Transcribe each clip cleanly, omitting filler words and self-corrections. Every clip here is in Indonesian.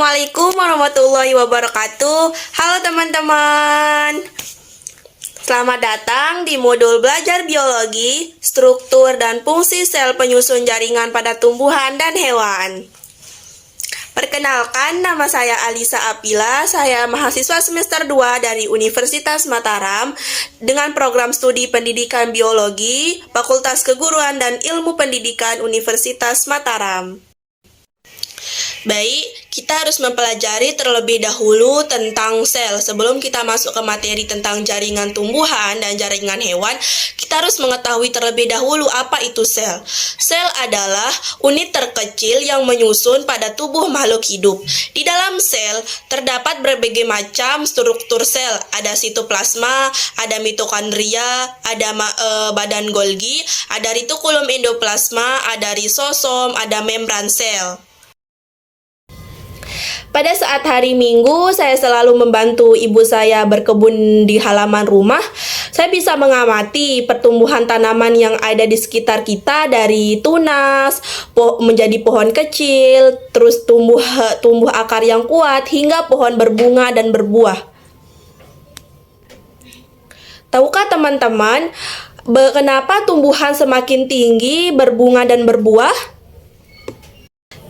Assalamualaikum warahmatullahi wabarakatuh. Halo teman-teman. Selamat datang di modul belajar biologi, struktur dan fungsi sel penyusun jaringan pada tumbuhan dan hewan. Perkenalkan, nama saya Alisa Apila. Saya mahasiswa semester 2 dari Universitas Mataram dengan program studi pendidikan biologi, Fakultas Keguruan dan Ilmu Pendidikan Universitas Mataram. Baik, kita harus mempelajari terlebih dahulu tentang sel. Sebelum kita masuk ke materi tentang jaringan tumbuhan dan jaringan hewan, kita harus mengetahui terlebih dahulu apa itu sel. Sel adalah unit terkecil yang menyusun pada tubuh makhluk hidup. Di dalam sel terdapat berbagai macam struktur sel. Ada sitoplasma, ada mitokondria, ada badan Golgi, ada retikulum endoplasma, ada risosom, ada membran sel. Pada saat hari Minggu, saya selalu membantu ibu saya berkebun di halaman rumah. Saya bisa mengamati pertumbuhan tanaman yang ada di sekitar kita, dari tunas menjadi pohon kecil, terus tumbuh akar yang kuat hingga pohon berbunga dan berbuah. Tahukah teman-teman, kenapa tumbuhan semakin tinggi, berbunga dan berbuah?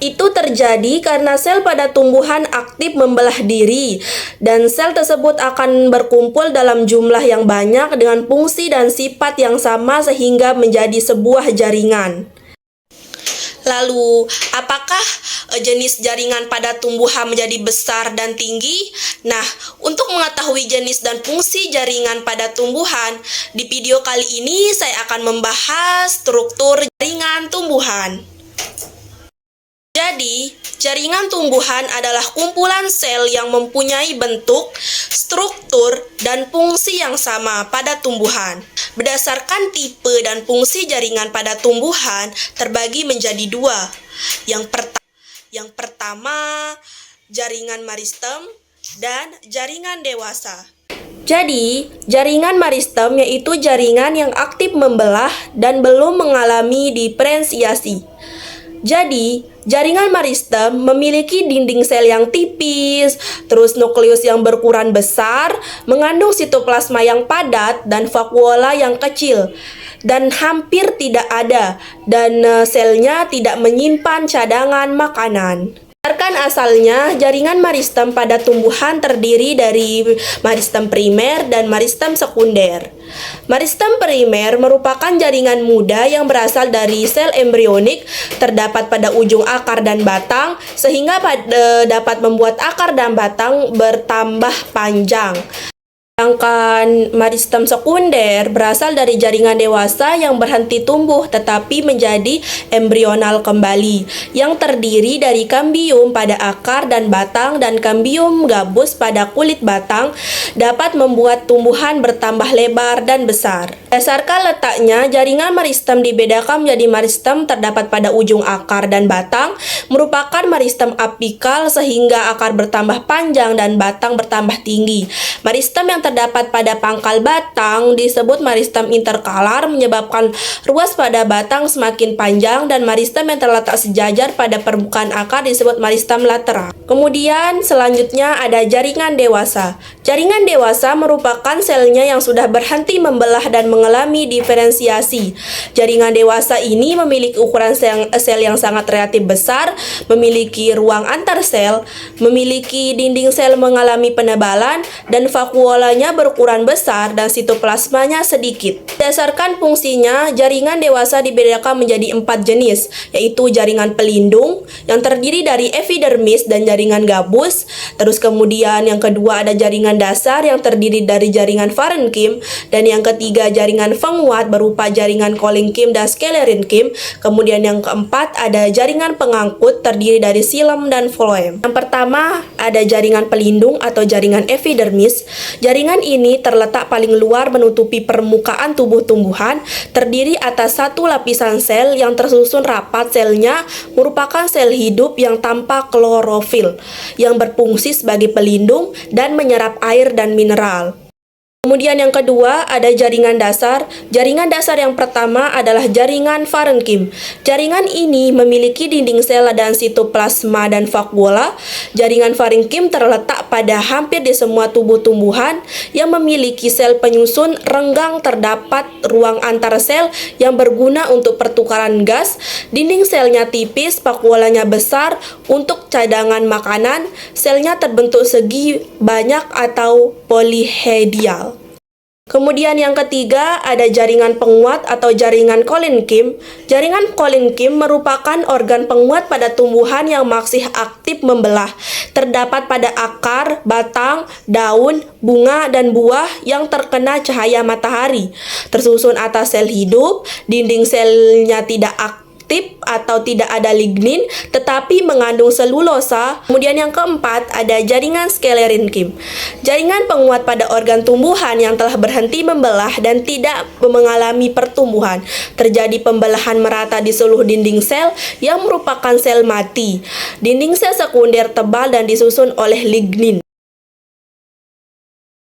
Itu terjadi karena sel pada tumbuhan aktif membelah diri, dan sel tersebut akan berkumpul dalam jumlah yang banyak dengan fungsi dan sifat yang sama sehingga menjadi sebuah jaringan. Lalu, apakah jenis jaringan pada tumbuhan menjadi besar dan tinggi? Nah, untuk mengetahui jenis dan fungsi jaringan pada tumbuhan, di video kali ini saya akan membahas struktur jaringan tumbuhan. Jadi, jaringan tumbuhan adalah kumpulan sel yang mempunyai bentuk, struktur, dan fungsi yang sama pada tumbuhan. Berdasarkan tipe dan fungsi jaringan pada tumbuhan terbagi menjadi dua. Yang pertama, jaringan meristem dan jaringan dewasa. Jadi, jaringan meristem yaitu jaringan yang aktif membelah dan belum mengalami diferensiasi. Jadi, jaringan meristem memiliki dinding sel yang tipis, terus nukleus yang berukuran besar, mengandung sitoplasma yang padat dan vakuola yang kecil, dan hampir tidak ada, dan selnya tidak menyimpan cadangan makanan. Berdasarkan asalnya, jaringan meristem pada tumbuhan terdiri dari meristem primer dan meristem sekunder. Meristem primer merupakan jaringan muda yang berasal dari sel embrionik, terdapat pada ujung akar dan batang, sehingga dapat membuat akar dan batang bertambah panjang. Sedangkan meristem sekunder berasal dari jaringan dewasa yang berhenti tumbuh tetapi menjadi embrional kembali, yang terdiri dari kambium pada akar dan batang dan kambium gabus pada kulit batang, dapat membuat tumbuhan bertambah lebar dan besar. Berdasarkan letaknya, jaringan meristem dibedakan menjadi meristem terdapat pada ujung akar dan batang, merupakan meristem apikal sehingga akar bertambah panjang dan batang bertambah tinggi. Meristem yang terdapat pada pangkal batang disebut meristem interkalar, menyebabkan ruas pada batang semakin panjang, dan meristem yang terletak sejajar pada permukaan akar disebut meristem lateral. Kemudian selanjutnya ada jaringan dewasa. Jaringan dewasa merupakan selnya yang sudah berhenti membelah dan mengalami diferensiasi. Jaringan dewasa ini memiliki ukuran sel yang sangat relatif besar, memiliki ruang antar sel, memiliki dinding sel mengalami penebalan, dan vakuolanya berukuran besar dan sitoplasmanya sedikit. Berdasarkan fungsinya, jaringan dewasa dibedakan menjadi 4 jenis, yaitu jaringan pelindung yang terdiri dari epidermis dan jaringan gabus. Terus kemudian yang kedua ada jaringan dasar yang terdiri dari jaringan parenkim, dan yang ketiga jaringan penguat berupa jaringan kolinkim dan sklerenkim. Kemudian yang keempat ada jaringan pengangkut terdiri dari xilem dan floem. Yang pertama ada jaringan pelindung atau jaringan epidermis. Jaringan ini terletak paling luar menutupi permukaan tubuh tumbuhan, terdiri atas satu lapisan sel yang tersusun rapat. Selnya merupakan sel hidup yang tanpa klorofil, yang berfungsi sebagai pelindung dan menyerap air dan mineral. Kemudian yang kedua ada jaringan dasar. Jaringan dasar yang pertama adalah jaringan parenkim. Jaringan ini memiliki dinding sel dan sitoplasma dan vakuola. Jaringan parenkim terletak pada hampir di semua tubuh tumbuhan yang memiliki sel penyusun renggang. Terdapat ruang antar sel yang berguna untuk pertukaran gas. Dinding selnya tipis, vakuolanya besar untuk cadangan makanan. Selnya terbentuk segi banyak atau polihedral. Kemudian yang ketiga ada jaringan penguat atau jaringan kolinkim. Jaringan kolinkim merupakan organ penguat pada tumbuhan yang masih aktif membelah. Terdapat pada akar, batang, daun, bunga, dan buah yang terkena cahaya matahari. Tersusun atas sel hidup, dinding selnya tidak aktif atau tidak ada lignin tetapi mengandung selulosa. Kemudian yang keempat ada jaringan sklerenkim. Jaringan penguat pada organ tumbuhan yang telah berhenti membelah dan tidak mengalami pertumbuhan. Terjadi pembelahan merata di seluruh dinding sel yang merupakan sel mati. Dinding sel sekunder tebal dan disusun oleh lignin.